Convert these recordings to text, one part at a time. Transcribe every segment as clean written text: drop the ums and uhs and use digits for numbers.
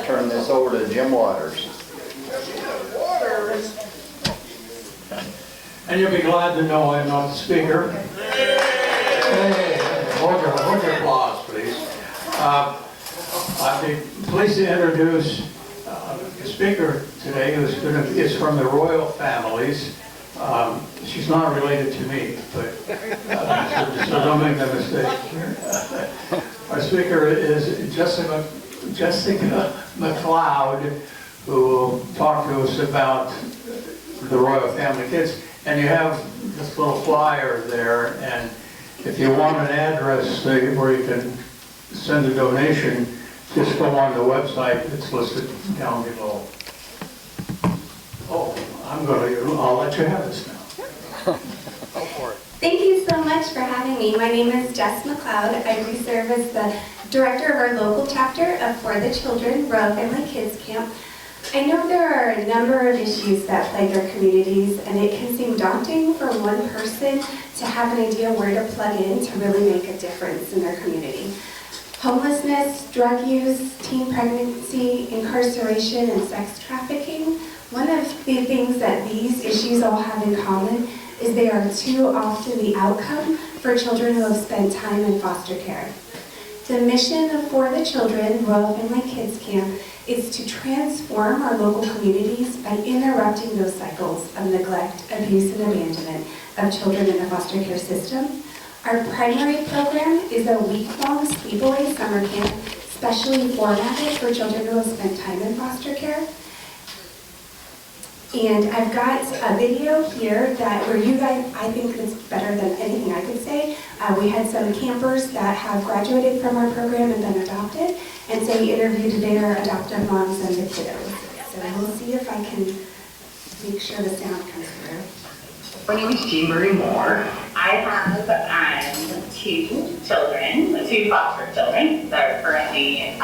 turn this over to Jim Waters. And you'll be glad to know I'm not the speaker. Hey, hold your applause, please. I'd be pleased to introduce the speaker today, who is from the royal families. She's not related to me, but so don't make that mistake. Our speaker is Jessica McCloud, who will talk to us about the royal family kids. And you have this little flyer there, and if you want an address where you can send a donation, just go on the website that's listed down below. Oh, I'll let you have this now. Go for it. Thank you so much for having me. My name is Jess McCloud. I do serve as the director of our local chapter of For the Children Royal Family Kids Camp. I know there are a number of issues that plague our communities, and it can seem daunting for one person to have an idea where to plug in to really make a difference in their community. Homelessness, drug use, teen pregnancy, incarceration, and sex trafficking. One of the things that these issues all have in common is they are too often the outcome for children who have spent time in foster care. The mission of For the Children Royal Family Kids Camp is to transform our local communities by interrupting those cycles of neglect, abuse, and abandonment of children in the foster care system. Our primary program is a week-long sleepaway summer camp, specially formatted for children who have spent time in foster care. And I've got a video here where you guys, I think it's better than anything I could say. We had some campers that have graduated from our program and been adopted, and so we interviewed their adoptive moms and the kiddos. So we'll see if I can make sure the sound comes through. My name is Jean Marie Moore. I have two foster children that are currently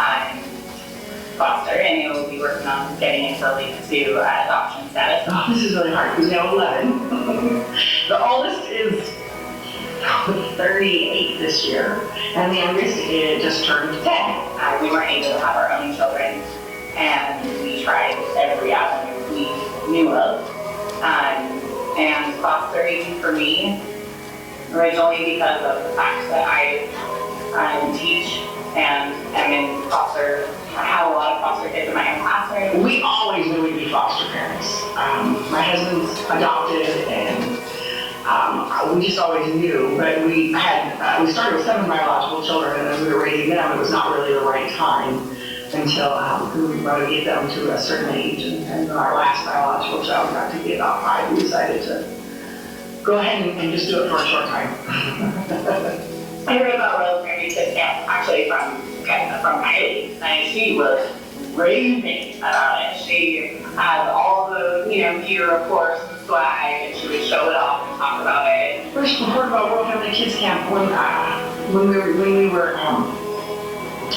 foster, and you will be working on getting into adoption status. Oh, this is really hard. We have 11. The oldest is 38 this year, and the youngest just turned 10. We weren't able to have our own children, and we tried every avenue we knew of. And fostering for me, originally because of the fact that I teach and am in foster. I have a lot of foster kids in my own classroom. We always knew we'd be foster parents. My husband's adopted, and we just always knew. But we started with 7 biological children, and as we were raising them, it was not really the right time until we wanted to get them to a certain age. And our last biological child got to be about 5. We decided to go ahead and just do it for a short time. I heard about Royal Family Kids Camp actually from Kylie, and she was raving about it. She had all the gear, of course, and swag, and she would show it off and talk about it. First, we heard about Royal Family Kids Camp when we were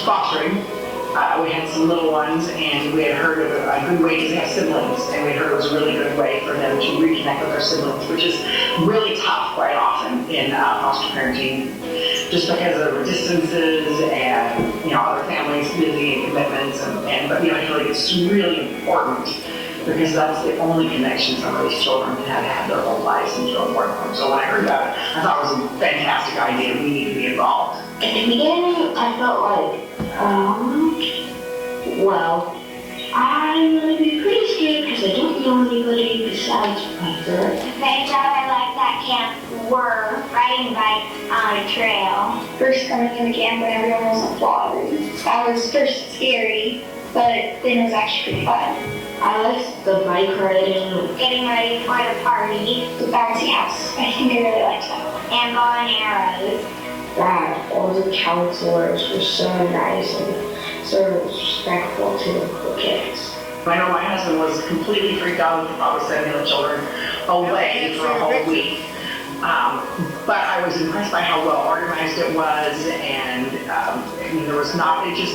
fostering. We had some little ones, and we had heard of a good way, because they have siblings, and we heard it was a really good way for them to reconnect with their siblings, which is really tough quite often in foster parenting, just because of the distances and other families' busy commitments, but I feel like it's really important because that's the only connection some of these children have had their whole lives, and so important for them. So when I heard that, I thought it was a fantastic idea. We need to be involved. At the beginning, I felt like, I'm going to be pretty scared because I don't know anybody besides my girl. The things that I liked at camp were riding bikes on a trail. First coming into camp when everyone was applauding. That was first scary, but then it was actually pretty fun. I liked the bike riding. Getting ready for the party. The bouncy house, I think I really liked that. And going arrows. That all the counselors were so nice and so respectful to the kids. I know my husband was completely freaked out about sending the children away for a whole week. But I was impressed by how well organized it was, and there was not, the actual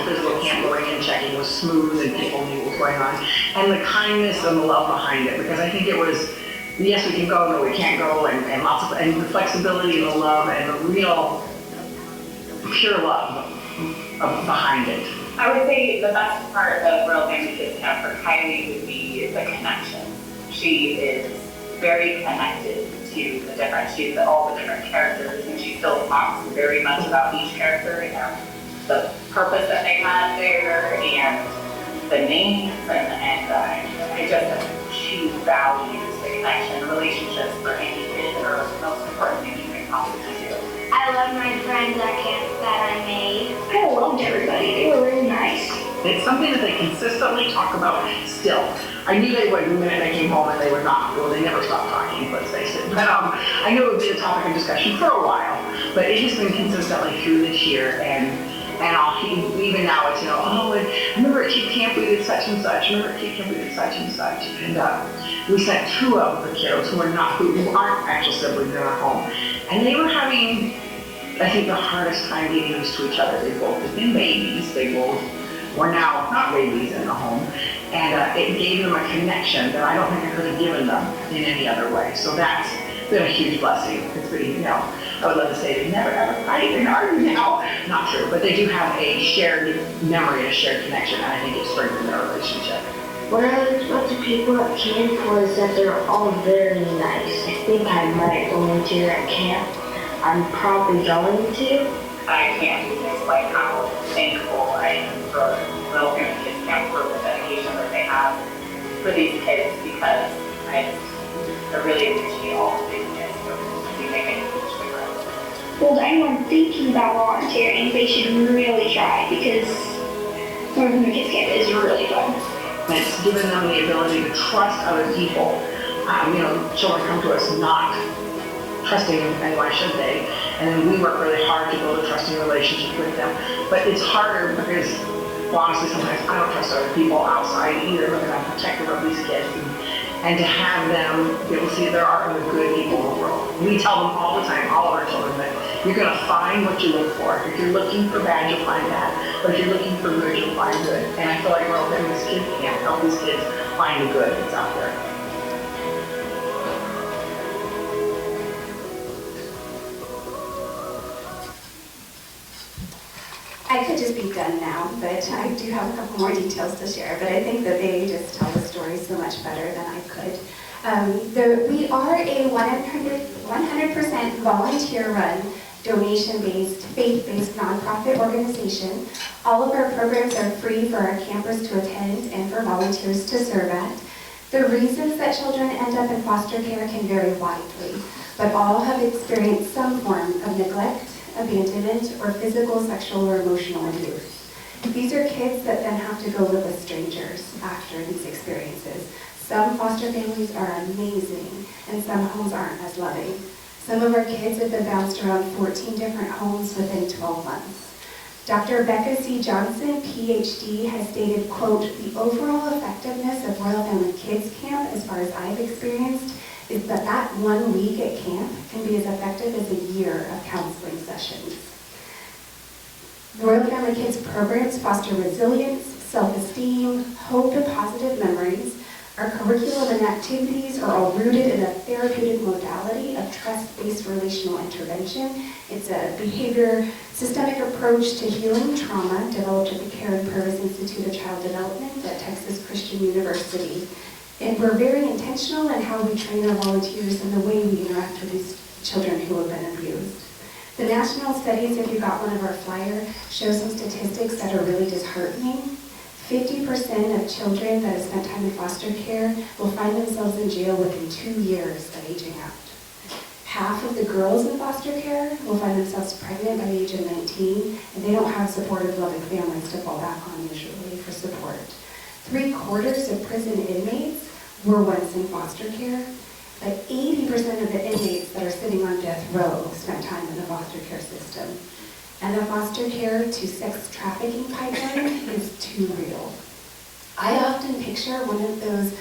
physical camp going and checking was smooth, and people knew what was going on. And the kindness and the love behind it, because I think it was, yes, we can go, no, we can't go, and lots of, and the flexibility and the love and the real pure love behind it. I would say the best part of Royal Family Kids Camp for Kylie would be the connection. She is very connected to the different, all the different characters, and she still talks very much about each character and the purpose that they had there and the names and I just, she values the connection, the relationships for any kid are the most important thing you can possibly do. I love my friends at camp that I made. I loved everybody. They were really nice. It's something that they consistently talk about still. I knew they would the minute I came home and they would not. Well, they never stopped talking, let's face it. But I knew it would be a topic of discussion for a while. But it has been consistently through this year and even now it's, oh, and remember at Kid Camp we did such and such, remember at Kid Camp we did such and such. And we sent 2 of the kiddos who aren't actual siblings in our home. And they were having, I think, the hardest time getting used to each other. They both had been babies, they both were now not babies in the home. And it gave them a connection that I don't think I could have given them in any other way. So that's been a huge blessing. It's been, I would love to say they never ever fight and argue now. Not true, but they do have a shared memory and a shared connection, and I think it strengthened their relationship. What I liked about the people at camp was that they're all very nice. I think I might volunteer at camp. I'm probably going to. I can't even explain how thankful I am for Royal Family Kids Camp for the dedication that they have for these kids because I really appreciate all of these kids for making a huge difference. Well, to anyone thinking about volunteering, they should really try because Royal Family Kids Camp is really fun. It's given them the ability to trust other people. Children come to us not trusting, and why should they? And then we work really hard to build a trusting relationship with them. But it's harder because, well, honestly, sometimes I don't trust other people outside either, because I'm protective of these kids. And to have them be able to see there are other good people in the world. We tell them all the time, all of our children, that you're going to find what you look for. If you're looking for bad, you'll find bad. But if you're looking for good, you'll find good. And I feel like Royal Family Kids Camp help these kids find the good that's out there. I could just be done now, but I do have a couple more details to share, but I think that they just tell the story so much better than I could. We are a 100% volunteer-run, donation-based, faith-based nonprofit organization. All of our programs are free for our campers to attend and for volunteers to serve at. The reasons that children end up in foster care can vary widely, but all have experienced some form of neglect, abandonment, or physical, sexual, or emotional abuse. These are kids that then have to go live with strangers after these experiences. Some foster families are amazing, and some homes aren't as loving. Some of our kids have been bounced around 14 different homes within 12 months. Dr. Becca C. Johnson, PhD, has stated, quote, the overall effectiveness of Royal Family Kids Camp, as far as I've experienced, is that 1 week at camp can be as effective as a year of counseling sessions. Royal Family Kids programs foster resilience, self-esteem, hope, and positive memories. Our curriculum and activities are all rooted in a therapeutic modality of trust-based relational intervention. It's a behavior systemic approach to healing trauma developed at the Care and Purpose Institute of Child Development at Texas Christian University. And we're very intentional in how we train our volunteers and the way we interact with these children who have been abused. The national studies, if you got one of our flyers, show some statistics that are really disheartening. 50% of children that have spent time in foster care will find themselves in jail within 2 years of aging out. Half of the girls in foster care will find themselves pregnant by the age of 19, and they don't have supportive, loving families to fall back on usually for support. 3/4 of prison inmates were once in foster care, but 80% of the inmates that are sitting on death row spent time in the foster care system. And the foster care to sex trafficking pipeline is too real. I often picture one of those,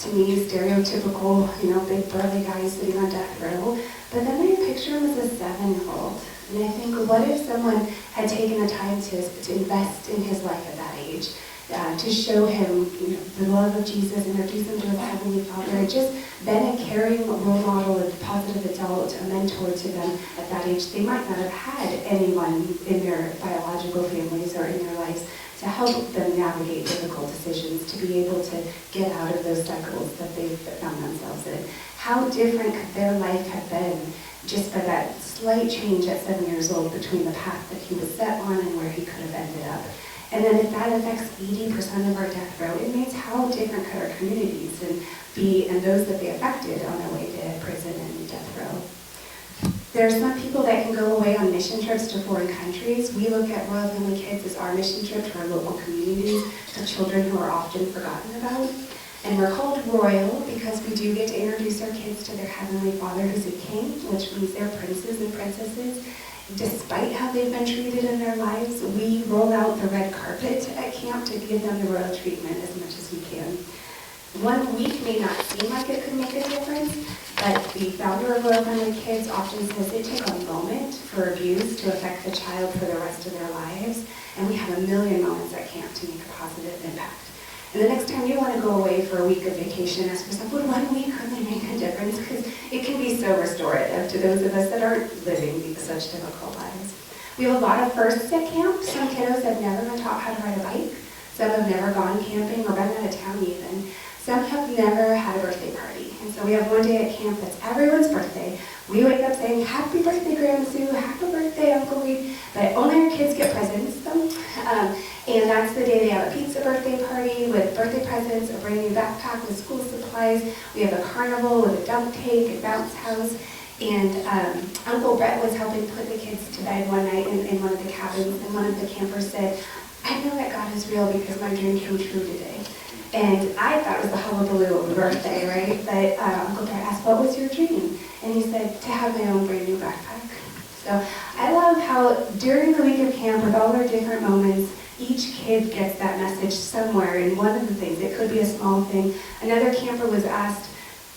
to me, stereotypical, big burly guys sitting on death row, but then I picture him as a 7-year-old. And I think, what if someone had taken the time to invest in his life at that age? To show him the love of Jesus, introduce him to his Heavenly Father, just been a caring role model, a positive adult, a mentor to them at that age. They might not have had anyone in their biological families or in their lives to help them navigate difficult decisions, to be able to get out of those cycles that they've found themselves in. How different could their life have been just by that slight change at 7 years old between the path that he was set on and where he could have ended up? And then if that affects 80% of our death row inmates, how different could our communities be and those that they affected on their way to prison and death row? There are some people that can go away on mission trips to foreign countries. We look at Royal Family Kids as our mission trip to our local communities of children who are often forgotten about. And we're called Royal because we do get to introduce our kids to their Heavenly Father who's a king, which means they're princes and princesses. Despite how they've been treated in their lives, we roll out the red carpet at camp to give them the royal treatment as much as we can. 1 week may not seem like it could make a difference, but the founder of Royal Family Kids often says it takes a moment for abuse to affect the child for the rest of their lives, and we have a million moments at camp to make a positive impact. And the next time you want to go away for a week of vacation, ask yourself, would 1 week really make a difference? Because it can be so restorative to those of us that aren't living such difficult lives. We have a lot of firsts at camp. Some kiddos have never been taught how to ride a bike. Some have never gone camping or been out of town even. Some have never had a birthday party. And so we have one day at camp that's everyone's birthday. We wake up saying, happy birthday, Grandma Sue, happy birthday, Uncle Reed, but only our kids get presents, though. And that's the day they have a pizza birthday party with birthday presents, a brand new backpack with school supplies. We have a carnival with a dunk tank and bounce house. And Uncle Brett was helping put the kids to bed one night in one of the cabins, and one of the campers said, I know that God is real because my dream came true today. And I thought it was the hullabaloo of the birthday, right? But Uncle Brett asked, what was your dream? And he said, to have my own brand new backpack. So I love how during the week of camp, with all our different moments, each kid gets that message somewhere in one of the things. It could be a small thing. Another camper was asked,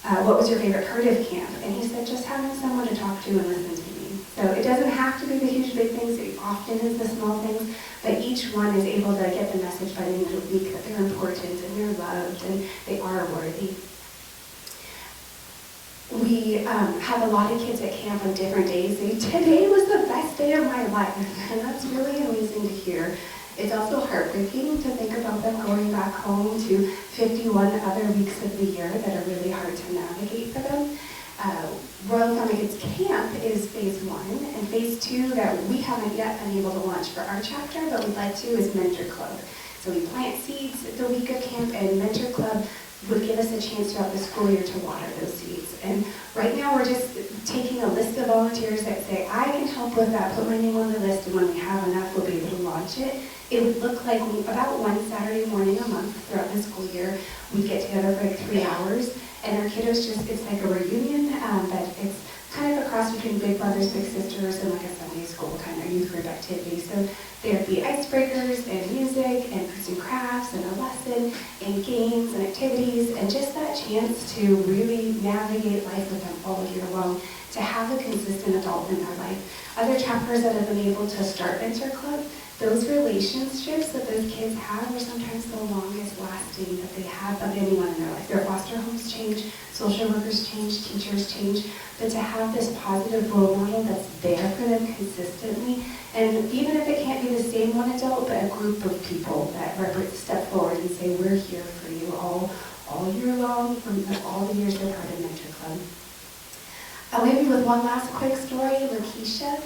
what was your favorite part of camp? And he said, just having someone to talk to and listen to me. So it doesn't have to be the huge big things, it often is the small things, but each one is able to get the message by the end of the week that they're important and they're loved and they are worthy. We have a lot of kids at camp on different days. Today was the best day of my life, and that's really amazing to hear. It's also heartbreaking to think about them going back home to 51 other weeks of the year that are really hard to navigate for them. Royal Family Kids Camp is phase 1, and phase 2 that we haven't yet been able to launch for our chapter, but we'd like to, is Mentor Club. So we plant seeds the week of camp, and Mentor Club would give us a chance throughout the school year to water those seeds. And right now we're just taking a list of volunteers that say, I can help with that, put my name on the list, and when we have enough, we'll be able to launch it. It would look like about one Saturday morning a month throughout the school year. We get together for like 3 hours, and our kiddos it's like a reunion, but it's kind of a cross between Big Brothers, Big Sisters, and like a Sunday school kind of youth group activity. So there'd be icebreakers and music and arts and crafts and a lesson and games and activities and just that chance to really navigate life with them all year long, to have a consistent adult in their life. Other chapters that have been able to start Mentor Club, those relationships that those kids have are sometimes the longest lasting that they have of anyone in their life. Their foster homes change, social workers change, teachers change, but to have this positive role model that's there for them consistently, and even if it can't be the same one adult, but a group of people that step forward and say, we're here for you all year long, from all the years they're part of Mentor Club. I'll leave you with one last quick story. Lakeisha,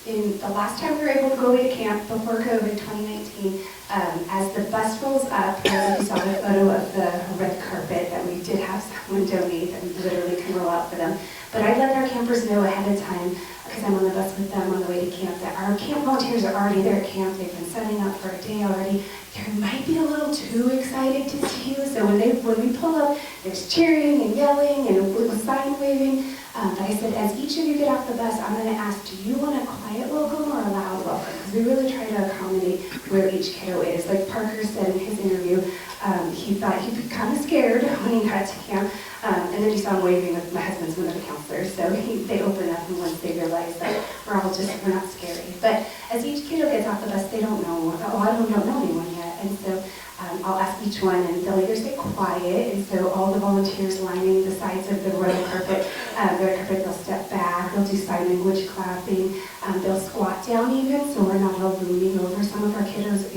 in the last time we were able to go away to camp before COVID 2019, as the bus rolls up, you saw the photo of the red carpet that we did have someone donate that we literally can roll out for them. But I let our campers know ahead of time, because I'm on the bus with them on the way to camp, that our camp volunteers are already there at camp. They've been setting up for a day already. They might be a little too excited to see you, so when we pull up, there's cheering and yelling and sign waving. But I said, as each of you get off the bus, I'm going to ask, do you want a quiet welcome or a loud welcome? Because we really try to accommodate where each kiddo is. Like Parker said in his interview, he thought he'd be kind of scared when he got to camp. And then he saw him waving with my husband's one of the counselors. So they open up, and once they realize that we're not scary. But as each kiddo gets off the bus, they don't know, a lot of them don't know anyone yet. And so I'll ask each one, and they'll either say quiet, and so all the volunteers lining the sides of the red carpet, they'll step back, they'll do sign language clapping, They'll squat down even, so we're not all looming over some of our kiddos.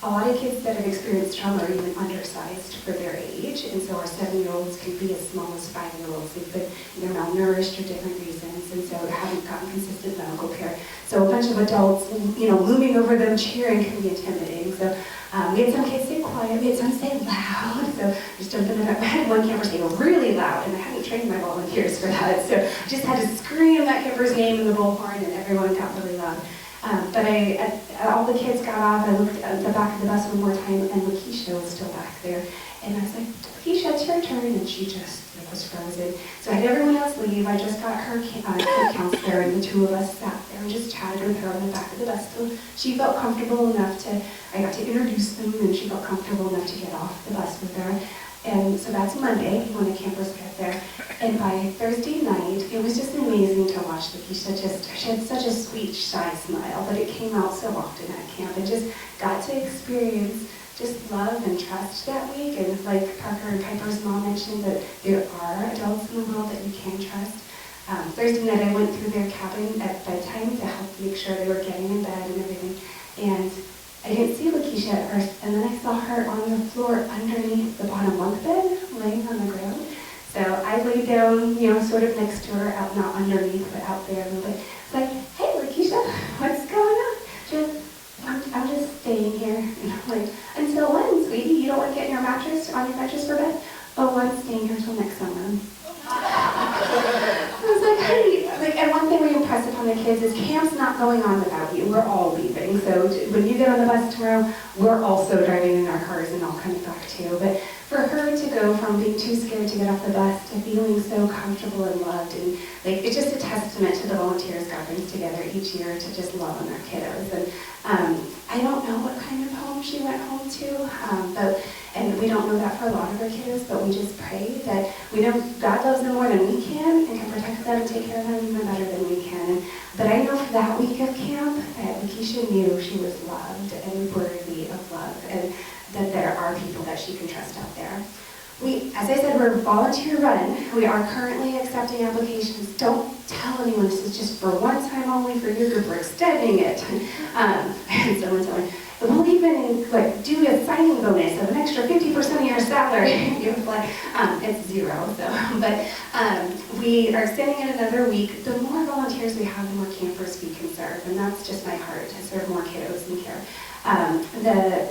A lot of kids that have experienced trauma are even undersized for their age, and so our 7-year-olds can be as small as 5-year-olds. They've been either malnourished for different reasons, and so haven't gotten consistent medical care. So a bunch of adults, looming over them, cheering can be intimidating. So we had some kids stay quiet, we had some stay loud. So just jumping in, I had one camper stay really loud, and I hadn't trained my volunteers for that. So I just had to scream that camper's name in the bullhorn, and everyone got really loud. But all the kids got off. I looked at the back of the bus one more time, and Lakeisha was still back there. And I was like, Lakeisha, it's your turn. And she just was frozen. So I had everyone else leave. I just got her camp counselor, and the two of us sat there and just chatted with her on the back of the bus. So she felt comfortable enough I got to introduce them, and she felt comfortable enough to get off the bus with her. And so that's Monday when the campers get there. And by Thursday night, it was just amazing to watch Lakeisha. She had such a sweet, shy smile, but it came out so often at camp. And just got to experience just love and trust that week. And like Parker and Piper's mom mentioned, that there are adults in the world that you can trust. Thursday night, I went through their cabin at bedtime to help make sure they were getting in bed and everything. And I didn't see Lakeisha at first, and then I saw her on the floor underneath the bottom bunk bed, laying on the ground. So I laid down, sort of next to her, out not underneath, but out there a little bit. It's like, hey, Lakeisha, what's going on? She goes, I'm just staying here. And I'm like, until when, sweetie? You don't want to get in your mattress, on your mattress for bed? Oh, I'm staying here until next summer. I was like, hey, and one thing we impress upon the kids is camp's not going on without you. We're all leaving. So when you get on the bus tomorrow, we're also driving in our cars and all coming back too. But for her to go from being too scared to get off the bus to feeling so comfortable and loved, and it's just a testament to the volunteers God brings together each year to just love on our kiddos. And I don't know what kind of home she went home to, and we don't know that for a lot of our kiddos, but we just pray that we know God loves them more than we can and can protect them and take care of them even better than we can. But I know for that week of camp that Lakeisha knew she was loved and worthy of love, and that there are people that she can trust out there. As I said, we're volunteer run. We are currently accepting applications. Don't tell anyone this is just for one time only for your group. We're extending it. And someone told me, we'll even do a signing bonus of an extra 50% of your salary. It's zero. But we are extending it another week. The more volunteers we have, the more campers we can serve, and that's just my heart, to serve more kiddos in care.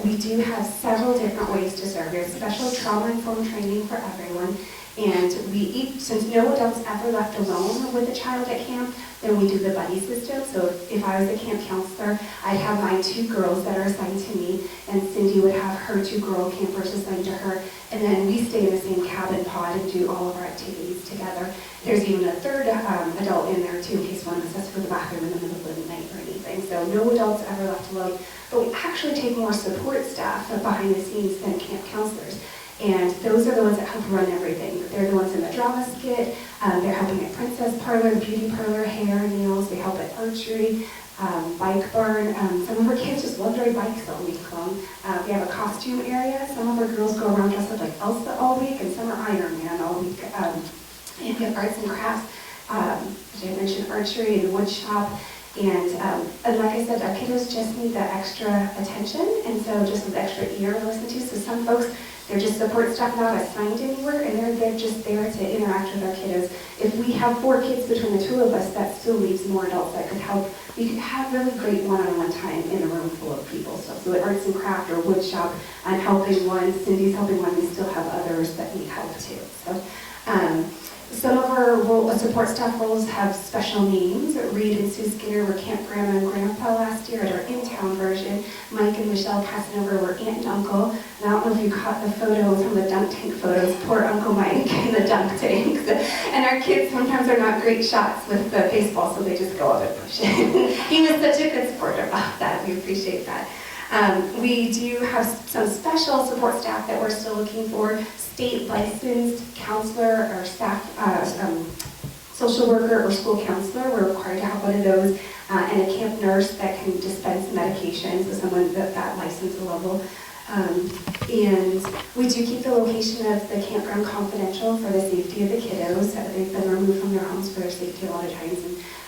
We do have several different ways to serve. We have special trauma-informed training for everyone. And since no adults ever left alone with a child at camp, then we do the buddy system. So if I was a camp counselor, I'd have my 2 girls that are assigned to me, and Cindy would have her 2 girl campers assigned to her. And then we stay in the same cabin pod and do all of our activities together. There's even a 3rd adult in there too, in case one of us has to go to the bathroom in the middle of the night or anything. So no adults ever left alone. But we actually take more support staff behind the scenes than camp counselors. And those are the ones that help run everything. They're the ones in the drama skit. They're helping at Princess Parlor, Beauty Parlor, hair, nails. They help at archery, bike barn. Some of our kids just love to ride bikes all week long. We have a costume area. Some of our girls go around dressed up like Elsa all week, and some are Iron Man all week. And we have arts and crafts. As I mentioned, archery and wood shop. And like I said, our kiddos just need that extra attention, and so just an extra ear to listen to. So some folks, they're just support staff not assigned anywhere, and they're just there to interact with our kiddos. If we have 4 kids between the 2 of us, that still leaves more adults that could help. We could have really great one-on-one time in a room full of people. So at arts and craft or wood shop, I'm helping one, Cindy's helping one, we still have others that need help too. So some of our support staff roles have special names. Reed and Sue Skinner were Camp Grandma and Grandpa last year at our in-town version. Mike and Michelle Casanova were Aunt and Uncle. And I don't know if you caught the photos from the dunk tank photos. Poor Uncle Mike in the dunk tanks. And our kids sometimes are not great shots with the baseball, so they just go up and push it. He was such a good sport about that. We appreciate that. We do have some special support staff that we're still looking for. State licensed counselor or staff, social worker or school counselor. We're required to have one of those, and a camp nurse that can dispense medications with someone at that license level. And we do keep the location of the campground confidential for the safety of the kiddos. They've been removed from their homes for their safety a lot of times,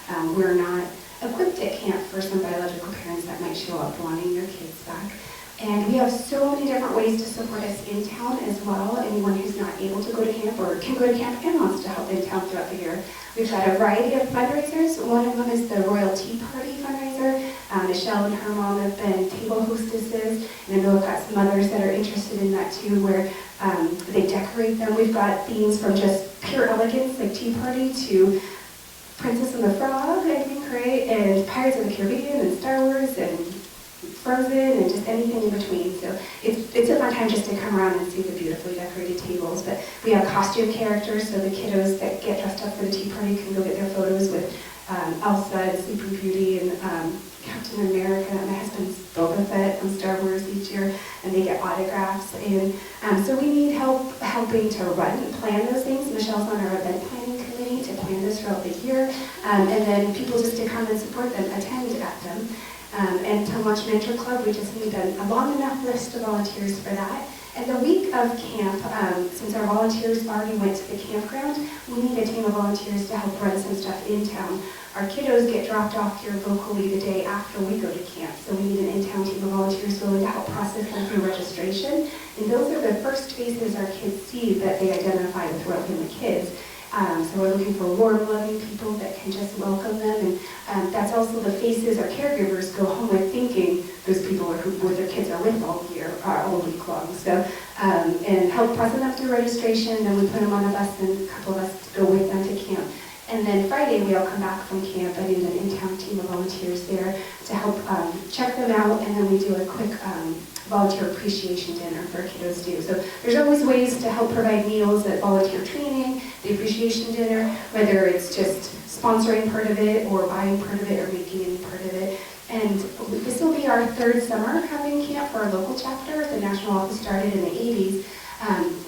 and we're not equipped at camp for some biological parents that might show up wanting their kids back. And we have so many different ways to support us in town as well. Anyone who's not able to go to camp or can go to camp and wants to help in town throughout the year. We've got a variety of fundraisers. One of them is the Royal Tea Party fundraiser. Michelle and her mom have been table hostesses, and I know we've got some others that are interested in that too, where they decorate them. We've got themes from just pure elegance, like Tea Party, to Princess and the Frog, I think, right? And Pirates of the Caribbean and Star Wars and Frozen and just anything in between. So it's a fun time just to come around and see the beautifully decorated tables. But we have costume characters, so the kiddos that get dressed up for the tea party can go get their photos with Elsa and Sleeping Beauty and Captain America, and my husband's Boba Fett from Star Wars each year, and they get autographs. And so we need help helping to run and plan those things. Michelle's on our event planning committee to plan this throughout the year, and then people just to come and support them, attend at them. And to launch Mentor Club, we just need a long enough list of volunteers for that. And the week of camp, since our volunteers already went to the campground, we need a team of volunteers to help run some stuff in town. Our kiddos get dropped off here locally the day after we go to camp, so we need an in-town team of volunteers willing to help process them through registration. And those are the first faces our kids see that they identify with Welcome the Kids. So we're looking for warm, loving people that can just welcome them, and that's also the faces our caregivers go home with, thinking those people are who their kids are with all year, all week long. So, and help process them through registration, then we put them on a bus, and a couple of us go with them to camp. And then Friday, we all come back from camp, and need an in-town team of volunteers there to help check them out, and then we do a quick volunteer appreciation dinner for kiddos too. So there's always ways to help provide meals at volunteer training, the appreciation dinner, whether it's just sponsoring part of it, or buying part of it, or making any part of it. And this will be our third summer having camp for our local chapter. The national office started in the 80s.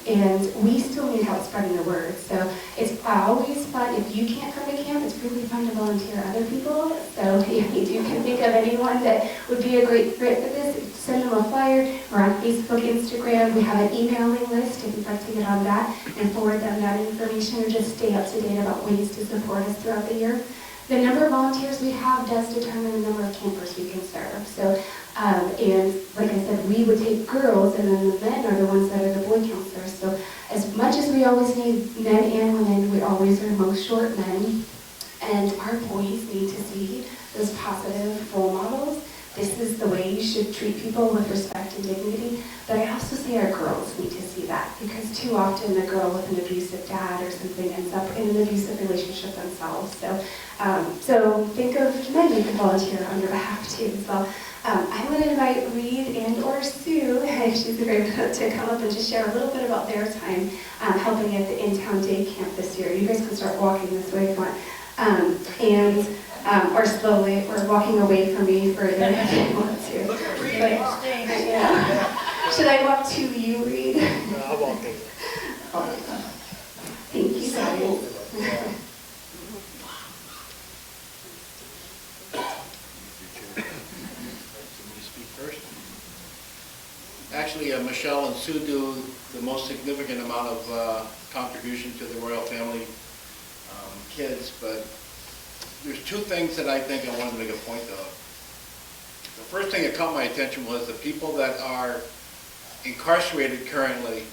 And we still need help spreading the word. So it's always fun. If you can't come to camp, it's really fun to volunteer other people. So if you can think of anyone that would be a great fit for this, send them a flyer. We're on Facebook, Instagram. We have an emailing list if you'd like to get on that and forward them that information, or just stay up to date about ways to support us throughout the year. The number of volunteers we have does determine the number of campers we can serve. So, and like I said, we would take girls, and then the men are the ones that are the boy counselors. So as much as we always need men and women, we always are most short men. And our boys need to see those positive role models. This is the way you should treat people with respect and dignity. But I also say our girls need to see that, because too often the girl with an abusive dad or something ends up in an abusive relationship themselves. So think of men you can volunteer on your behalf too. So I'm going to invite Reed and or Sue, if she's available, to come up and just share a little bit about their time helping at the in-town day camp this year. You guys can start walking this way if you want. Or slowly, or walking away from me further if you want to. But, yeah. Should I walk to you, Reed? No, I'll walk over. Thank you, guys. Actually, Michelle and Sue do the most significant amount of contribution to the Royal Family kids, but there's two things that I think I want to make a point of. The first thing that caught my attention was the people that are incarcerated currently.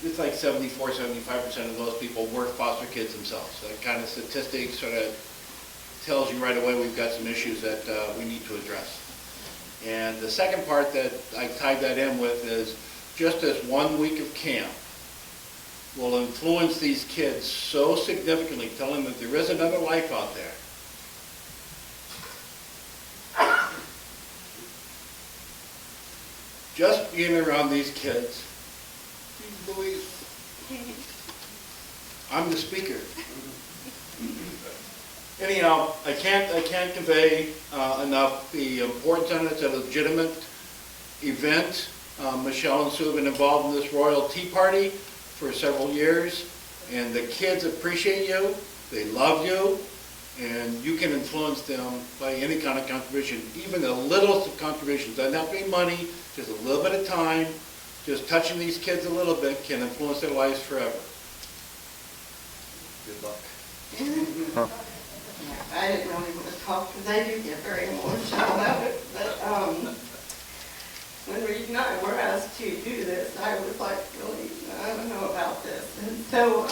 It's like 74, 75% of those people were foster kids themselves. That kind of statistic sort of tells you right away we've got some issues that we need to address. And the second part that I tied that in with is just this 1 week of camp will influence these kids so significantly, telling them that there is another life out there. Just being around these kids, Louise, I'm the speaker. Anyhow, I can't convey enough the importance of it. It's a legitimate event. Michelle and Sue have been involved in this Royal Tea Party for several years, and the kids appreciate you, they love you, and you can influence them by any kind of contribution, even the littlest of contributions. Doesn't have to be money, just a little bit of time, just touching these kids a little bit can influence their lives forever. Good luck. I didn't really want to talk because I do get very emotional about it. But when Reed and I were asked to do this, I was like, really, I don't know about this. And so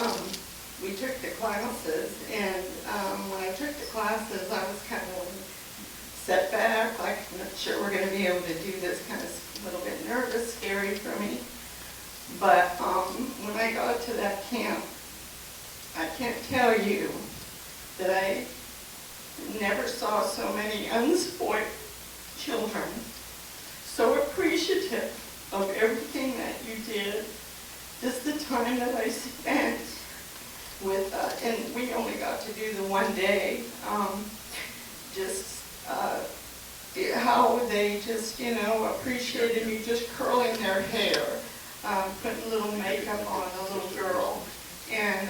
we took the classes, and when I took the classes, I was kind of set back, like I'm not sure we're going to be able to do this, kind of a little bit nervous, scary for me. But when I got to that camp, I can't tell you that I never saw so many unspoiled children, so appreciative of everything that you did, just the time that I spent with, and we only got to do the one day, how they just, you know, appreciated me just curling their hair, putting a little makeup on a little girl. And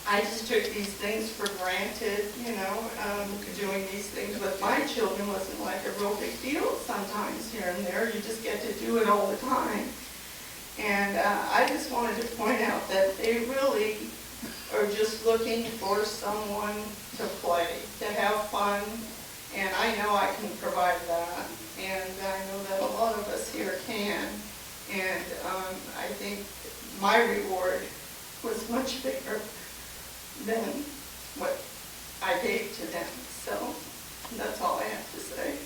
I just took these things for granted, you know, doing these things with my children wasn't like a real big deal sometimes here and there. You just get to do it all the time. And I just wanted to point out that they really are just looking for someone to play, to have fun. And I know I can provide that. And I know that a lot of us here can. And I think my reward was much bigger than what I gave to them. So that's all I have to say.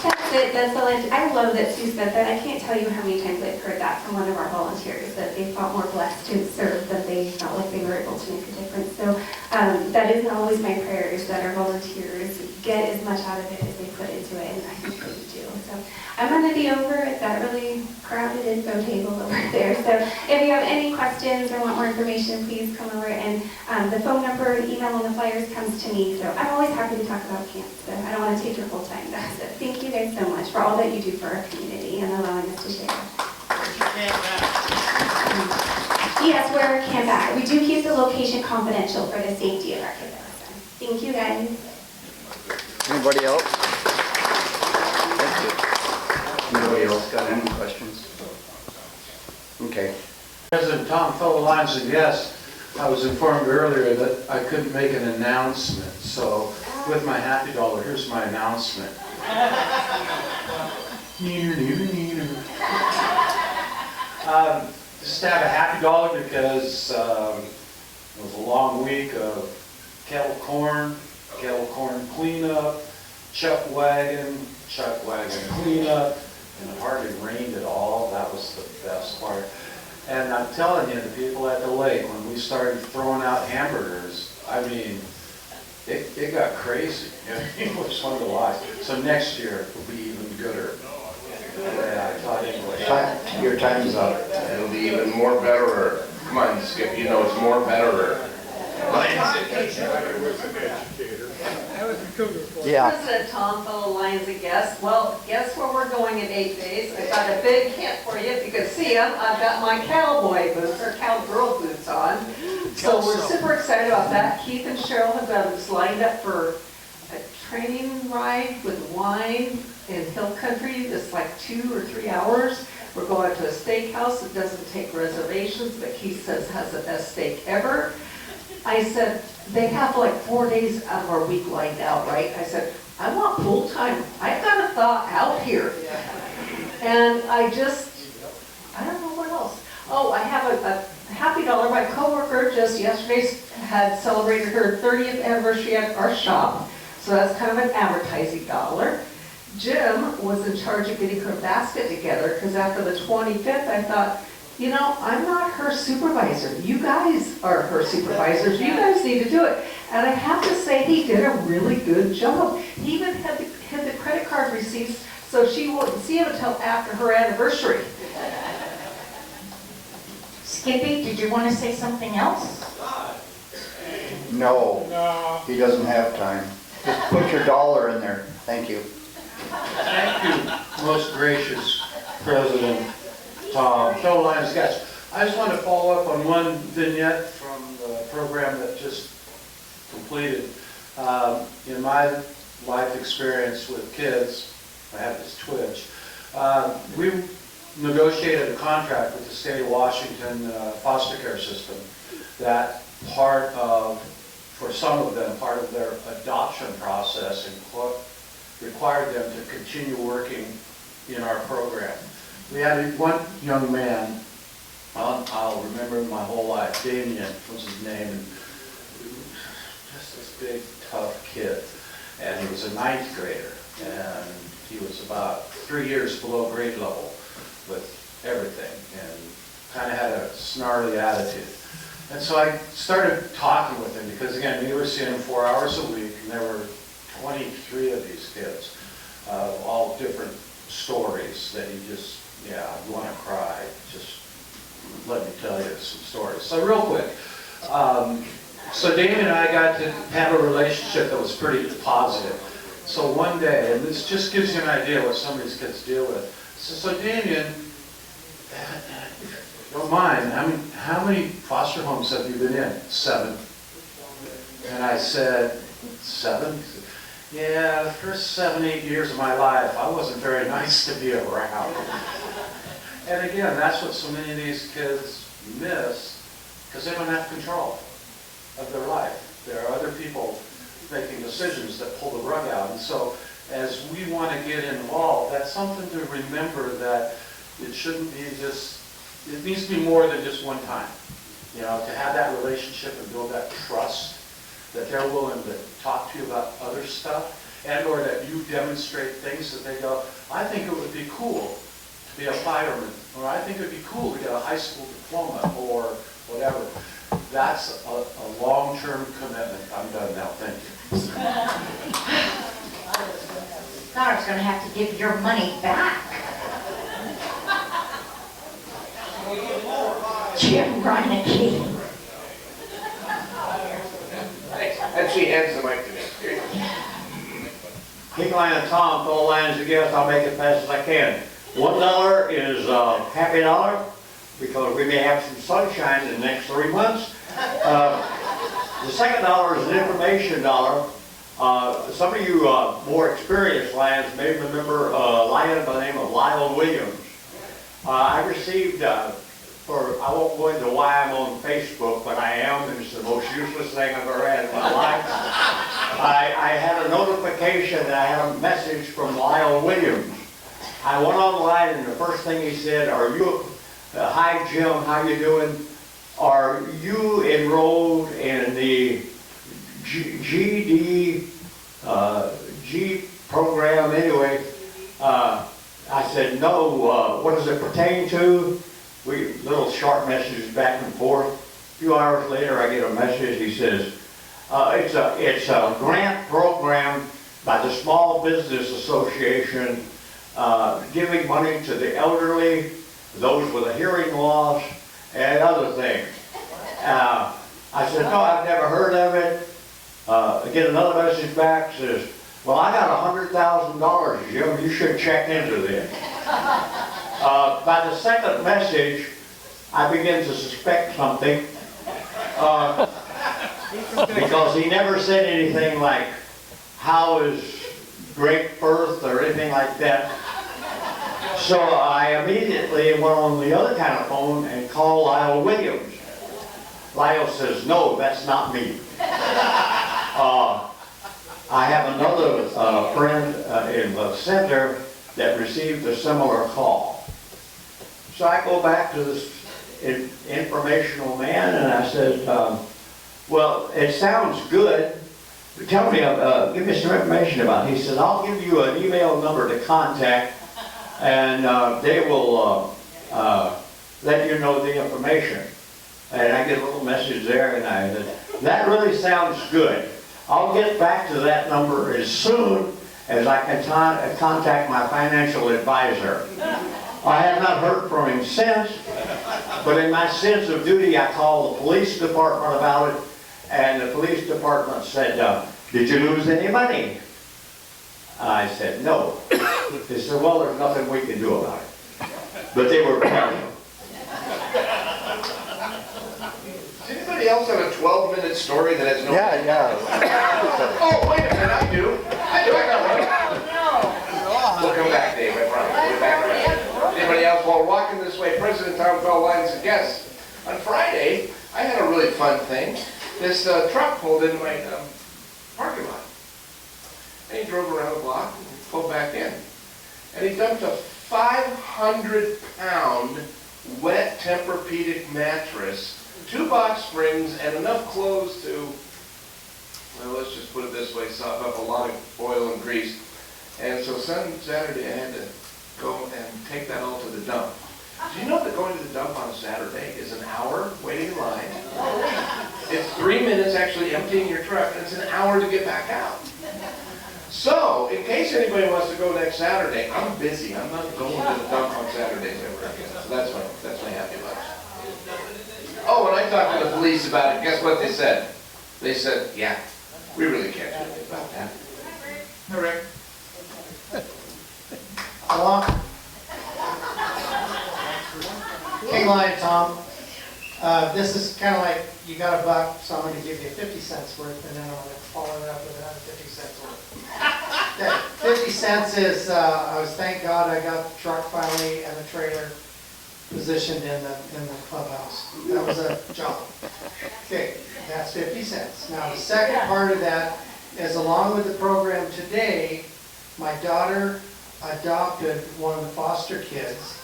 That's it. That's all I love that Sue said that. I can't tell you how many times I've heard that from one of our volunteers, that they felt more blessed to serve than they felt like they were able to make a difference. So that is always my prayer, is that our volunteers get as much out of it as they put into it, and I think they do. So I'm going to be over at that really crowded info table over there. So if you have any questions or want more information, please come over. And the phone number and email on the flyers comes to me. So I'm always happy to talk about camp. So I don't want to take your full time. So thank you guys so much for all that you do for our community and allowing us to share. Yes, we're camp back. We do keep the location confidential for the safety of our kids. So thank you guys. Anybody else? Thank you. Anybody else got any questions? Okay. President Tom, fellow Lions and guests, I was informed earlier that I couldn't make an announcement, so with my happy dollar, here's my announcement. Just have a happy dollar because it was a long week of kettle corn cleanup, chuck wagon cleanup, and it hardly rained at all. That was the best part. And I'm telling you, the people at the lake, when we started throwing out hamburgers, I mean, it got crazy. It was fun to watch. So next year will be even gooder. Yeah, I taught English. Your time's up. It'll be even more betterer. Come on, Skip, you know it's more betterer. Yeah. President Tom, fellow Lions and guests. Well, guess where we're going in 8 days? I've got a big hint for you. If you can see them, I've got my cowboy boots, or cowgirl boots on. So we're super excited about that. Keith and Cheryl have got us lined up for a training ride with wine in Hill Country. It's like 2 or 3 hours. We're going to a steakhouse that doesn't take reservations, but Keith says has the best steak ever. I said, they have like 4 days out of our week lined out, right? I said, I want pool time. I've got a thaw out here. And I don't know what else. Oh, I have a happy dollar. My coworker just yesterday had celebrated her 30th anniversary at our shop. So that's kind of an advertising dollar. Jim was in charge of getting her basket together because after the 25th, I thought, you know, I'm not her supervisor. You guys are her supervisors. You guys need to do it. And I have to say, he did a really good job. He even had the credit card receipts, so she wouldn't see him until after her anniversary. Skippy, did you want to say something else? No, he doesn't have time. Just put your dollar in there. Thank you. Thank you, most gracious President Tom. Fellow Lions guys, I just want to follow up on one vignette from the program that just completed. In my life experience with kids, I have this twitch. We negotiated a contract with the state of Washington foster care system that for some of them, part of their adoption process required them to continue working in our program. We had one young man, I'll remember him my whole life, Damien was his name, and just this big, tough kid. And he was a 9th grader, and he was about 3 years below grade level with everything, and kind of had a snarly attitude. And so I started talking with him, because again, we were seeing him 4 hours a week, and there were 23 of these kids, all different stories that you just, yeah, you want to cry. Just let me tell you some stories. So real quick, so Damien and I got to have a relationship that was pretty positive. So one day, and this just gives you an idea what some of these kids deal with. So Damien, don't mind, how many foster homes have you been in? 7. And I said, 7? He said, yeah, the first 7, 8 years of my life, I wasn't very nice to be around. And again, that's what so many of these kids miss, because they don't have control of their life. There are other people making decisions that pull the rug out. And so as we want to get involved, that's something to remember, that it shouldn't be just, it needs to be more than just one time. You know, to have that relationship and build that trust, that they're willing to talk to you about other stuff, and or that you demonstrate things that they go, I think it would be cool to be a fireman, or I think it would be cool to get a high school diploma, or whatever. That's a long-term commitment. I'm done now, thank you. Daughter's going to have to give your money back. Jim Reineke. And she hands the mic to me. King Lion Tom, full lines of guests, I'll make it fast as I can. $1 is happy dollar, because we may have some sunshine in the next 3 months. The second dollar is an information dollar. Some of you more experienced Lions may remember a Lion by the name of Lyle Williams. I received, I won't go into why I'm on Facebook, but I am, and it's the most useless thing I've ever had in my life. I had a notification that I had a message from Lyle Williams. I went online, and the first thing he said, hi Jim, how you doing? Are you enrolled in the GD program anyway? I said, no, what does it pertain to? Little short messages back and forth. A few hours later, I get a message. He says, it's a grant program by the Small Business Association, giving money to the elderly, those with a hearing loss, and other things. I said, no, I've never heard of it. I get another message back, says, well, I got $100,000, Jim, you should check into this. By the second message, I begin to suspect something, because he never said anything like, how is great birth or anything like that. So I immediately went on the other kind of phone and called Lyle Williams. Lyle says, no, that's not me. I have another friend in the center that received a similar call. So I go back to this informational man and I said, well, it sounds good. Tell me, give me some information about it. He said, I'll give you an email number to contact, and they will let you know the information. And I get a little message there, and I said, that really sounds good. I'll get back to that number as soon as I can contact my financial advisor. I have not heard from him since, but in my sense of duty, I called the police department about it, and the police department said, did you lose any money? I said, no. They said, well, there's nothing we can do about it. But they were careful. Does anybody else have a 12-minute story that has no... Yeah. Oh, wait a minute, I do. I got one. We'll come back, Dave, I promise. We'll be back around. Anybody else want fun thing. This truck pulled into my parking lot. And he drove around the block and pulled back in. And he dumped a 500-pound wet Tempur-Pedic mattress, 2 box springs, and enough clothes to, well, let's just put it this way, sop up a lot of oil and grease. And so Saturday I had to go and take that all to the dump. Do you know that going to the dump on a Saturday is an hour waiting in line? It's 3 minutes actually emptying your truck, and it's an hour to get back out. So, in case anybody wants to go next Saturday, I'm busy. I'm not going to the dump on Saturdays ever again. So that's my happy bunch. Oh, when I talked to the police about it, guess what they said? They said, yeah, we really can't do anything about that. Hi, Rick. Hello? King Lion Tom. This is kind of like you got a buck, so I'm going to give you 50 cents worth, and then I'm going to follow it up with another 50 cents worth. Okay, 50 cents is, thank God I got the truck finally and the trailer positioned in the clubhouse. That was a job. Okay, that's 50 cents. Now the second part of that is, along with the program today, my daughter adopted one of the foster kids,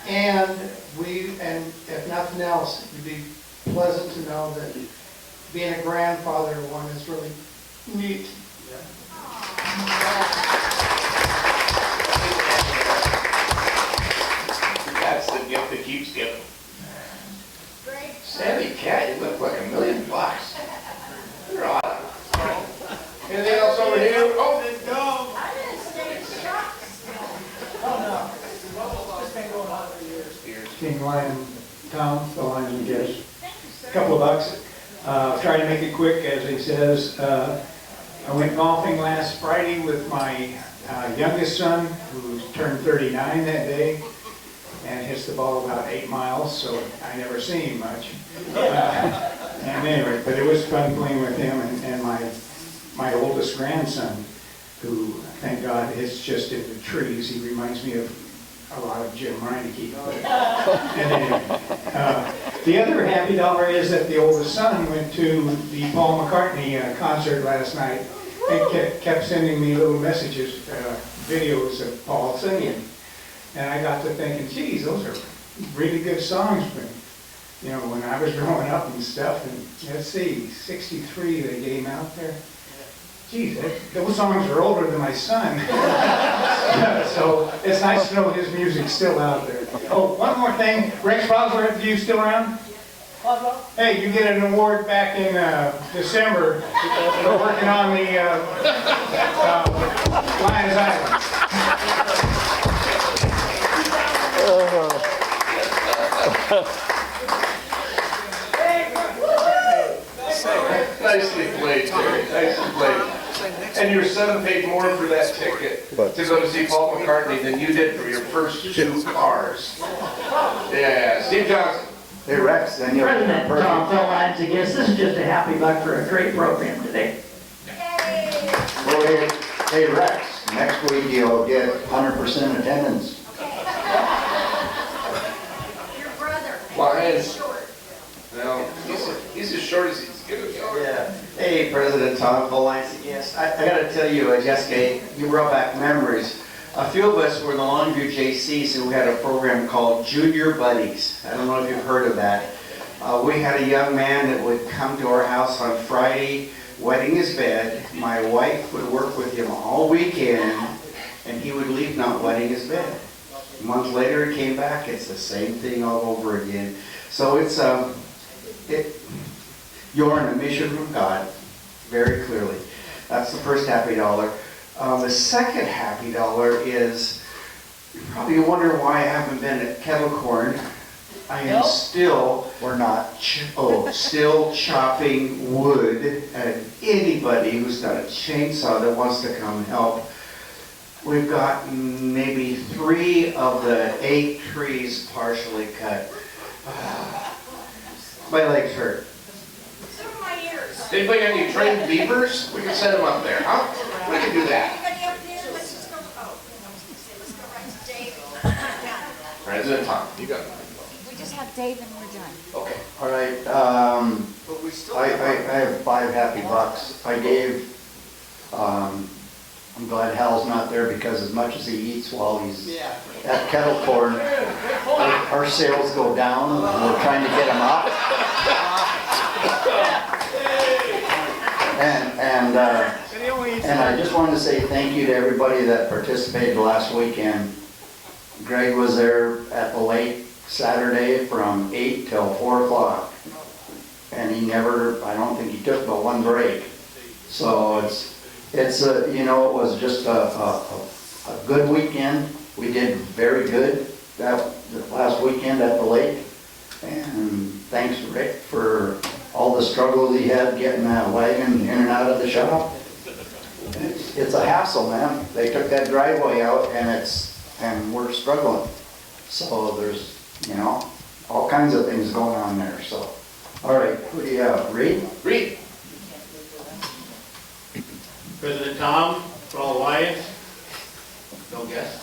and if nothing else, it'd be pleasant to know that being a grandfather of one is really neat. That's the gift that keeps giving. Sandy Cat, you look like $1 million. You're awesome. Anything else over here? Oh, let's go. King Lion Tom, the Lions and Guests. A couple of bucks. Try to make it quick, as he says. I went golfing last Friday with my youngest son, who turned 39 that day, and hits the ball about 8 miles, so I never see him much. And anyway, but it was fun playing with him and my oldest grandson, who, thank God, is just in the trees. He reminds me of a lot of Jim Reineke. And anyway, the other happy dollar is that the oldest son went to the Paul McCartney concert last night and kept sending me little messages, videos of Paul singing. And I got to thinking, geez, those are really good songs. But, you know, when I was growing up and stuff, and let's see, 63 they came out there. Geez, those songs are older than my son. So it's nice to know his music's still out there. Oh, one more thing. Rex Bosworth, are you still around? Hey, you get an award back in December for working on the Lions Island. Nicely played, Terry. Nicely played. And your son paid more for that ticket to go to see Paul McCartney than you did for your first 2 cars. Yeah, Steve Johnson. Hey Rex, then you'll President Tom, fellow Lions and Guests, this is just a happy buck for a great program today. Well, hey Rex, next week you'll get 100% attendance. Your brother. Lions. No, he's as short as he's going to go. Yeah. Hey, President Tom, fellow Lions and Guests. I got to tell you, Jessica, you brought back memories. A few of us were in the Longview JCs, and we had a program called Junior Buddies. I don't know if you've heard of that. We had a young man that would come to our house on Friday, wetting his bed. My wife would work with him all weekend, and he would leave not wetting his bed. A month later, he came back. It's the same thing all over again. So it's you're on a mission from God, very clearly. That's the first happy dollar. The second happy dollar is, you probably wonder why I haven't been at Kettle Corn. I am still, still chopping wood, and anybody who's got a chainsaw that wants to come help. We've got maybe 3 of the 8 trees partially cut. My legs hurt. So do my ears. Anybody got any trained beavers? We can send them up there, huh? We can do that. Let's just go, let's go right to Dave. President Tom, you got it. We just have Dave and we're done. Okay. All right, I have 5 happy bucks. I gave, I'm glad Hal's not there because as much as he eats while he's at kettle corn, our sales go down and we're trying to get him up. And I just wanted to say thank you to everybody that participated last weekend. Greg was there at the lake Saturday from 8 till 4 o'clock. And he never, I don't think he took but one break. So it's you know, it was just a good weekend. We did very good that last weekend at the lake. And thanks, Rick, for all the struggles he had getting that wagon in and out of the shop. It's a hassle, man. They took that driveway out and we're struggling. So there's, you know, all kinds of things going on there. So, all right, who do you have? Reed? Reed. President Tom, for all the Lions, no guess.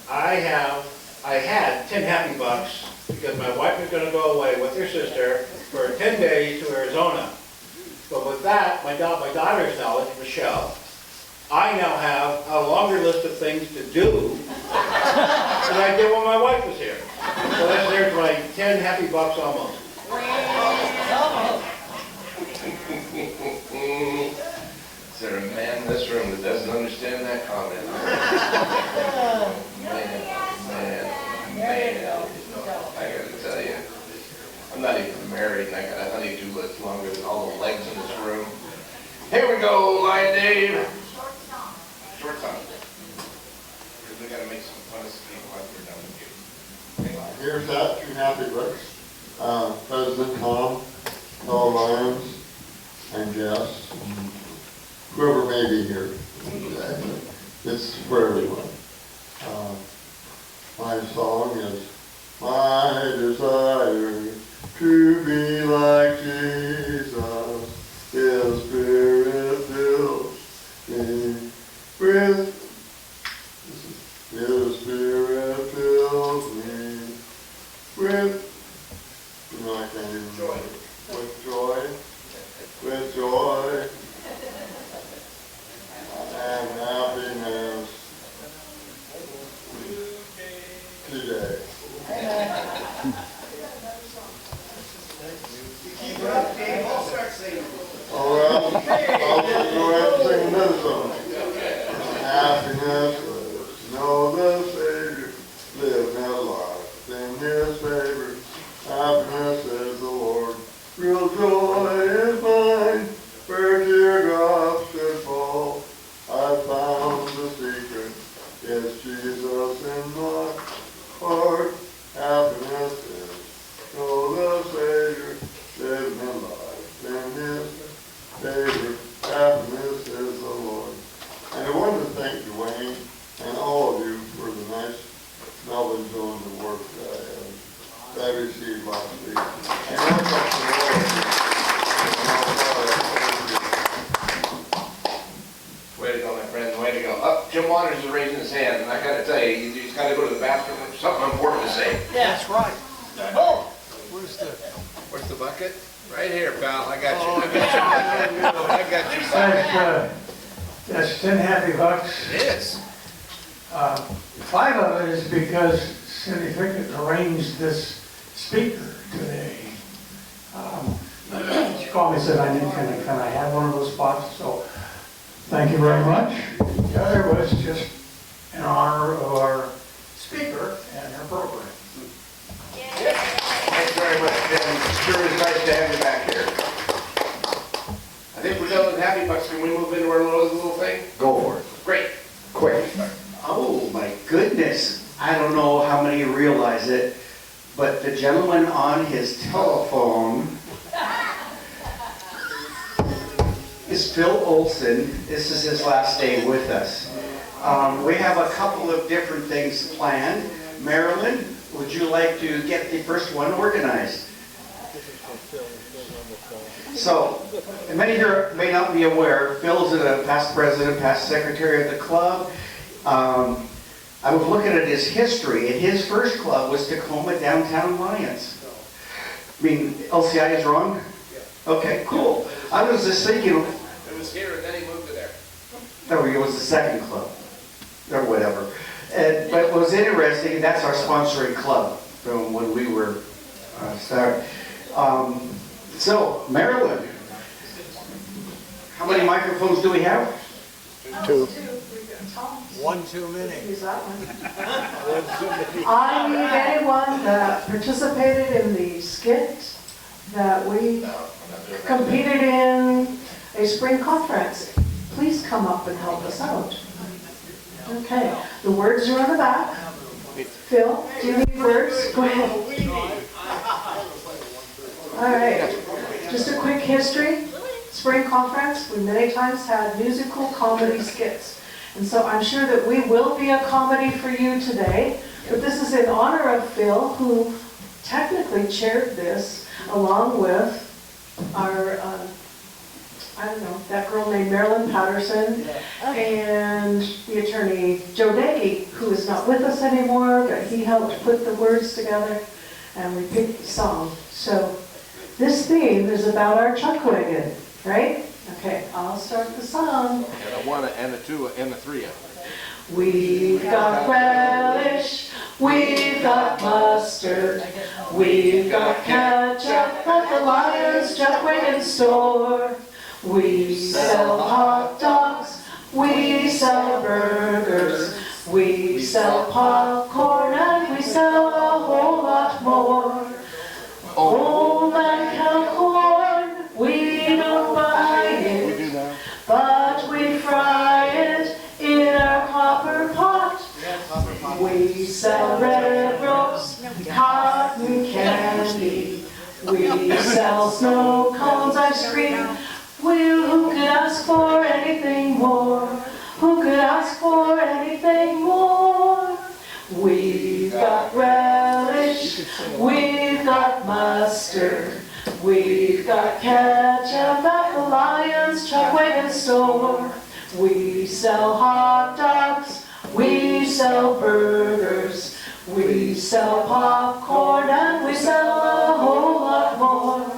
I had 10 happy bucks because my wife was going to go away with her sister for 10 days to Arizona. But with that, my daughter's knowledge, Michelle, I now have a longer list of things to do than I did when my wife was here. So there's my 10 happy bucks almost. Is there a man in this room that doesn't understand that comment? Man. I gotta tell you, I'm not even married and I got a honey-do list longer than all the legs in this room. Here we go, Lion Dave. Short time. Because we gotta make some fun of some people after we're done with you. Here's that, 2 happy bucks. President Tom, all Lions, and Jess, and whoever may be here. It's for everyone. My song is, my desire to be like Jesus, His Spirit fills me with, His Spirit fills me with, I can't even joy. With joy, and happiness today. Keep it up, Dave. I'll start singing. All right, I'll go ahead and sing another song. Happiness is know the Savior, live their life in His favor. Happiness is the Lord, real joy is mine, where teardrops should fall. I found the secret, it's Jesus in my heart. Happiness is know the Savior, live their life in His favor. Happiness is the Lord. And I wanted to thank Dwayne and all of you for the nice knowledge on the work that I received last week. And also for all of you. Way to go, my friend. Way to go. Up, Jim Waters is raising his hand, and I gotta tell you, he's gotta go to the bathroom. There's something important to say. Yeah, that's right. Oh, Where's the bucket? Right here, pal. I got you. I got you. That's 10 happy bucks. It is. 5 of it is because Cindy Fickett arranged this speaker today. She called me and said, can I have one of those spots? So thank you very much. The other was just in honor of our speaker and her program. Thanks very much, Jim. Sure is nice to have you back here. I think we're done with Happy Bucks. Can we move into our little thing? Go for it. Great. Quick. Oh my goodness. I don't know how many realize it, but the gentleman on his telephone is Phil Olson. This is his last day with us. We have a couple of different things planned. Marilyn, would you like to get the first one organized? So, many here may not be aware, Phil's a past president, past secretary of the club. I was looking at his history, and his first club was Tacoma Downtown Lions. I mean, LCI is wrong? Okay, cool. I was just thinking, It was here and then he moved to there. it was the second club, or whatever. But what was interesting, that's our sponsoring club from when we were started. So, Maryland, how many microphones do we have? Two. One too many. Use that one. I need anyone that participated in the skit that we competed in a spring conference. Please come up and help us out. Okay, the words are on the back. Phil, do you need words? Go ahead. All right, just a quick history. Spring conference, we many times had musical comedy skits. And so I'm sure that we will be a comedy for you today, but this is in honor of Phil, who technically chaired this along with our, I don't know, that girl named Marilyn Patterson and the attorney Joe Nagy, who is not with us anymore, but he helped put the words together and we picked the song. So this theme is about our chuck wagon, right? Okay, I'll start the song. And a one, and a two, and a three. We've got relish, we've got mustard, we've got ketchup at the Lions Chuck Wagon store. We sell hot dogs, we sell burgers, we sell popcorn, and we sell a whole lot more. Old Man Count Corn, we don't buy it, but we fry it in our copper pot. We sell red ropes, cotton candy, we sell snow cones, ice cream. Who could ask for anything more? Who could ask for anything more? We've got relish, we've got mustard, we've got ketchup at the Lions Chuck Wagon store. We sell hot dogs, we sell burgers, we sell popcorn, and we sell a whole lot more.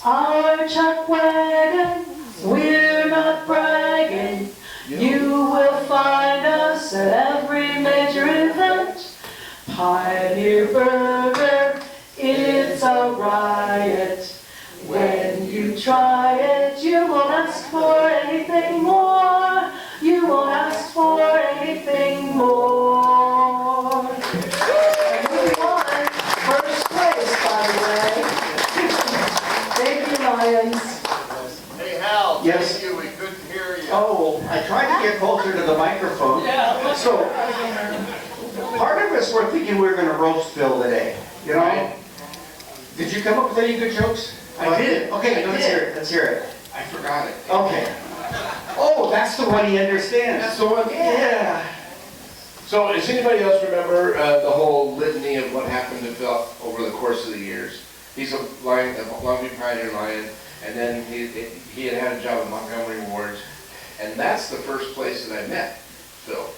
Our chuck wagon, we're not bragging. You will find us at every major event. Pioneer Burger, it's a riot. When you try it, you won't ask for anything more. You won't ask for anything more. And we won first place, by the way. Thank you, Lions. Hey, Hal. Yes. Thank you. We couldn't hear you. Oh, I tried to get closer to the microphone. So, part of us were thinking we were going to roast Phil today, you know? Right. Did you come up with any good jokes? I did. Okay, let's hear it. Let's hear it. I forgot it. Okay. Oh, that's the one he understands. That's the one? Yeah. So, does anybody else remember the whole litany of what happened to Phil over the course of the years? He's a Longview Pioneer Lion, and then he had a job at Montgomery Wards, and that's the first place that I met Phil.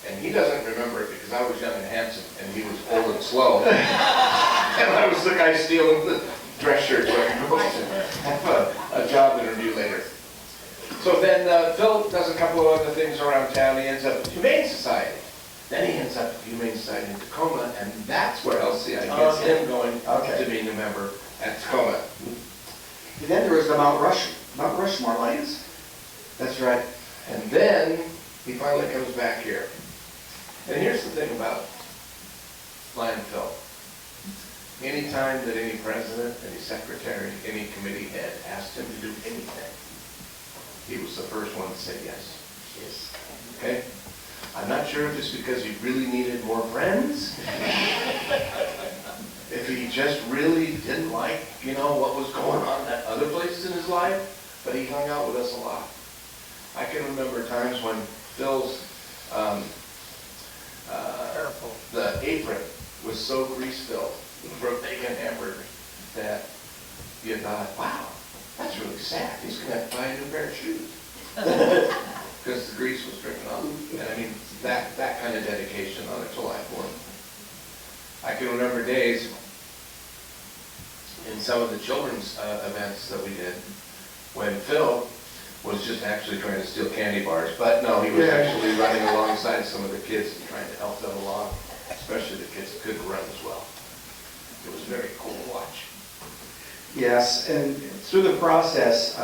And he doesn't remember it because I was young and handsome, and he was old and slow. And I was the guy stealing the dress shirts so I could go have a job interview later. So then Phil does a couple of other things around town. He ends up at Humane Society. Then he ends up at Humane Society in Tacoma, and that's where LCI gets him going to being a member at Tacoma. And then there was the Mount Rushmore Lions. That's right. And then he finally comes back here. And here's the thing about Lion Phil. Any time that any president, any secretary, any committee head asked him to do anything, he was the first one to say yes. Yes. Okay? I'm not sure if it's because he really needed more friends. If he just really didn't like, you know, what was going on at other places in his life, but he hung out with us a lot. I can remember times when Phil's, the apron was so grease-filled from bacon hamburgers that you thought, wow, that's really sad. He's going to have to buy a new pair of shoes. Because the grease was dripping off. And I mean, that kind of dedication on a July 4th. I can remember days in some of the children's events that we did, when Phil was just actually trying to steal candy bars. But no, he was actually running alongside some of the kids and trying to help them along, especially the kids that couldn't run as well. It was very cool to watch. Yes, and through the process,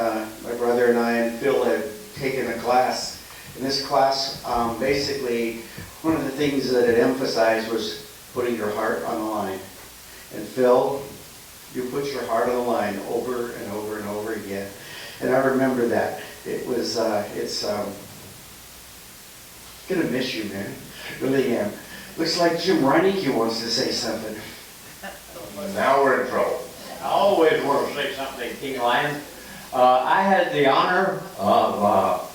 my brother and I and Phil had taken a class. In this class, basically, one of the things that it emphasized was putting your heart on the line. And Phil, you put your heart on the line over and over and over again. And I remember that. It was, it's gonna miss you, man. Really am. Looks like Jim Reineke wants to say something. Now we're in trouble. I always want to say something, King Lion. I had the honor of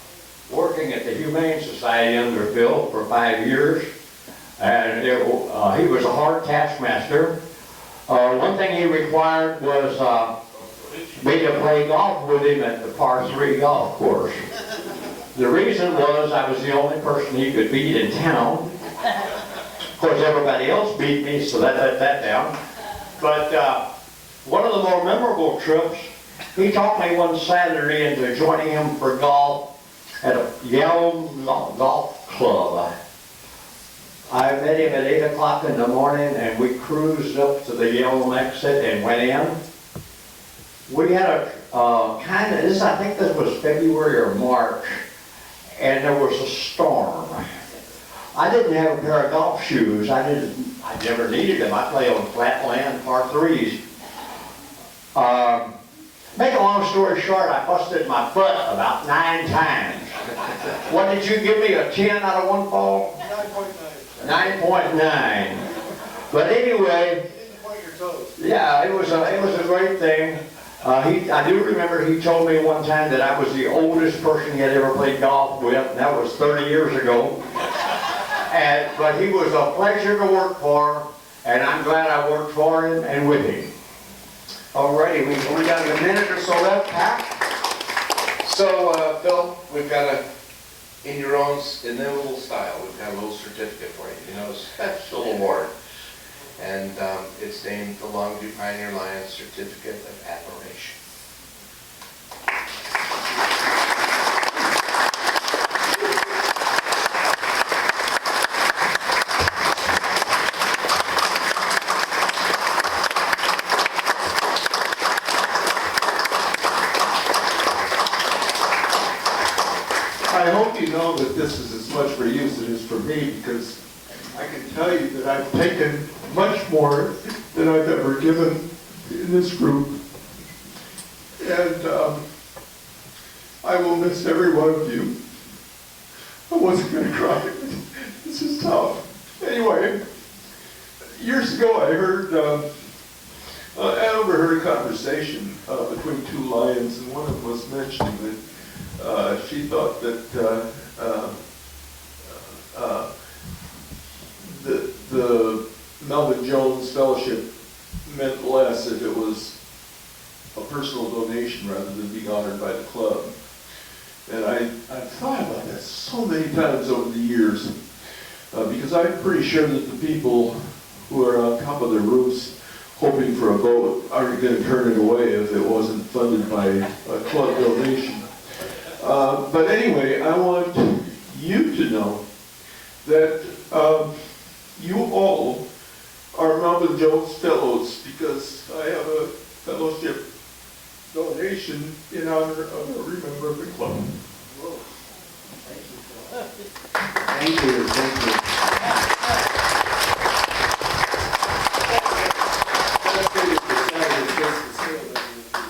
working at the Humane Society under Phil for 5 years, and he was a hard taskmaster. One thing he required was me to play golf with him at the par 3 golf course. The reason was I was the only person he could beat in town. Of course, everybody else beat me, so that let that down. But one of the more memorable trips, he talked me one Saturday into joining him for golf at a Yellow Golf Club. I met him at 8 o'clock in the morning, and we cruised up to the Yellow exit and went in. We had a I think this was February or March, and there was a storm. I didn't have a pair of golf shoes. I never needed them. I play on flat land, par 3s. Make a long story short, I busted my foot about 9 times. What did you give me, a 10 out of one fall? 9.9. 9.9. But anyway, yeah, it was a great thing. I do remember he told me one time that I was the oldest person he had ever played golf with, and that was 30 years ago. But he was a pleasure to work for, and I'm glad I worked for him and with him. Alrighty, we've only got a minute or so left, Pat. So, Phil, we've got in your own inimitable style, we've got a little certificate for you. You know, a special award. And it's named the Longview Pioneer Lions Certificate of Admiration. I hope you know that this is as much for you as it is for me, because I can tell you that I've taken much more than I've ever given in this group. And I will miss every one of you. I wasn't going to cry. This is tough. Anyway, years ago I overheard a conversation between 2 lions, and one of them was mentioning that she thought that the Melvin Jones Fellowship meant less if it was a personal donation rather than being honored by the club. And I've thought about that so many times over the years, because I'm pretty sure that the people who are on top of their roofs hoping for a vote aren't going to turn it away if it wasn't funded by a club donation. But anyway, I want you to know that you all are Melvin Jones Fellows, because I have a fellowship donation in honor of every member of the club. Thank you, thank you.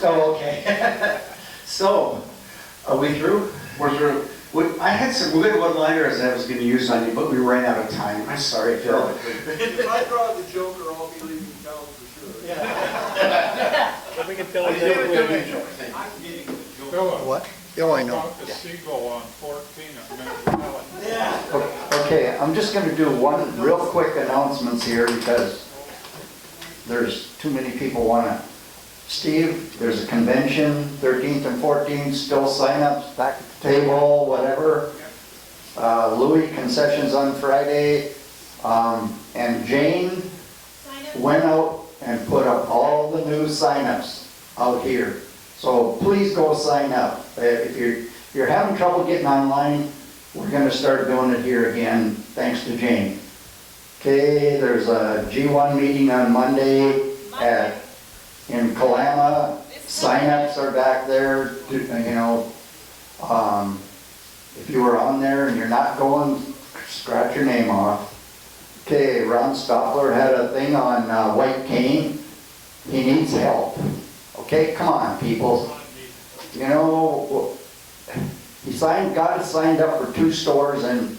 Oh, okay. So, are we through? We're through. I had some good one-liners I was going to use on you, but we ran out of time. I'm sorry, Phil. If I draw the Joker, I'll be leaving town for sure. Yeah. We can tell you that What? Oh, I know. The seagull on 14 at Mcleod. Yeah. Okay, I'm just going to do one real quick announcements here because there's too many people want to. Steve, there's a convention, 13th and 14th, still sign-ups, back at the table, whatever. Louis, concessions on Friday. And Jane went out and put up all the new signups out here. So please go sign up. If you're having trouble getting online, we're gonna start doing it here again, thanks to Jane. Okay, there's a G1 meeting on Monday in Kalama. Signups are back there, you know. If you were on there and you're not going, scratch your name off. Okay, Ron Stoppler had a thing on White Cane. He needs help. Okay, come on, people. You know, got us signed up for 2 stores, and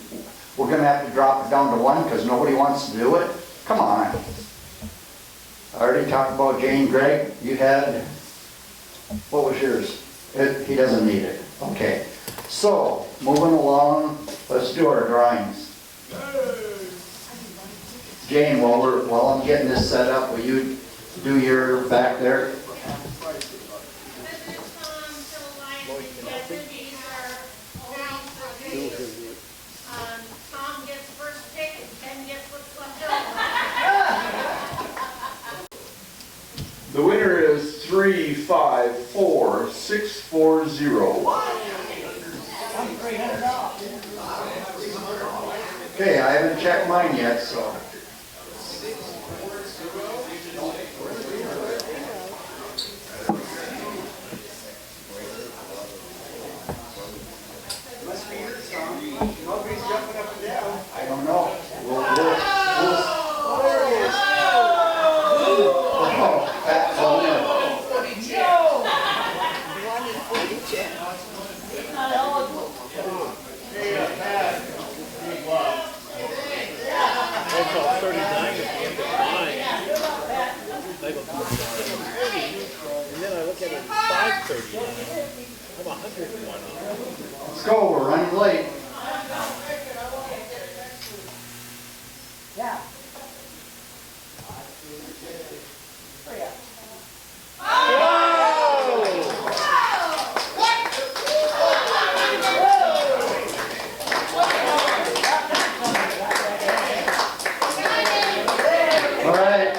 we're gonna have to drop it down to 1 because nobody wants to do it. Come on. I already talked about Jane. Greg, you had, what was yours? He doesn't need it. Okay. So, moving along, let's do our drawings. Jane, while I'm getting this set up, will you do your back there? Tom gets first pick and Ken gets what's left over. The winner is 354640. Okay, I haven't checked mine yet, so. Nobody's jumping up and down. I don't know. We'll Let's go, we're running late. Yeah. All right,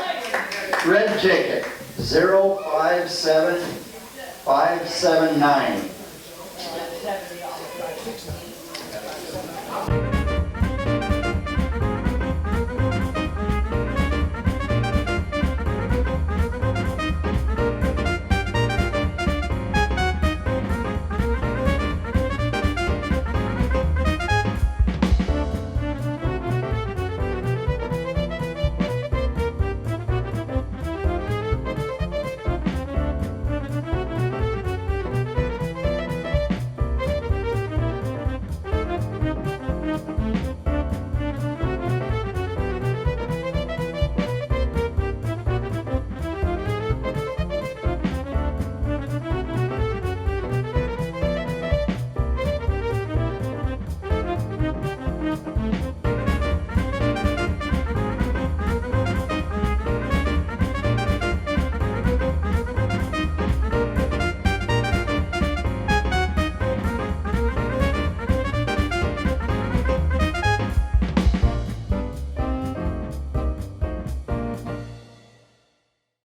red ticket, 057579.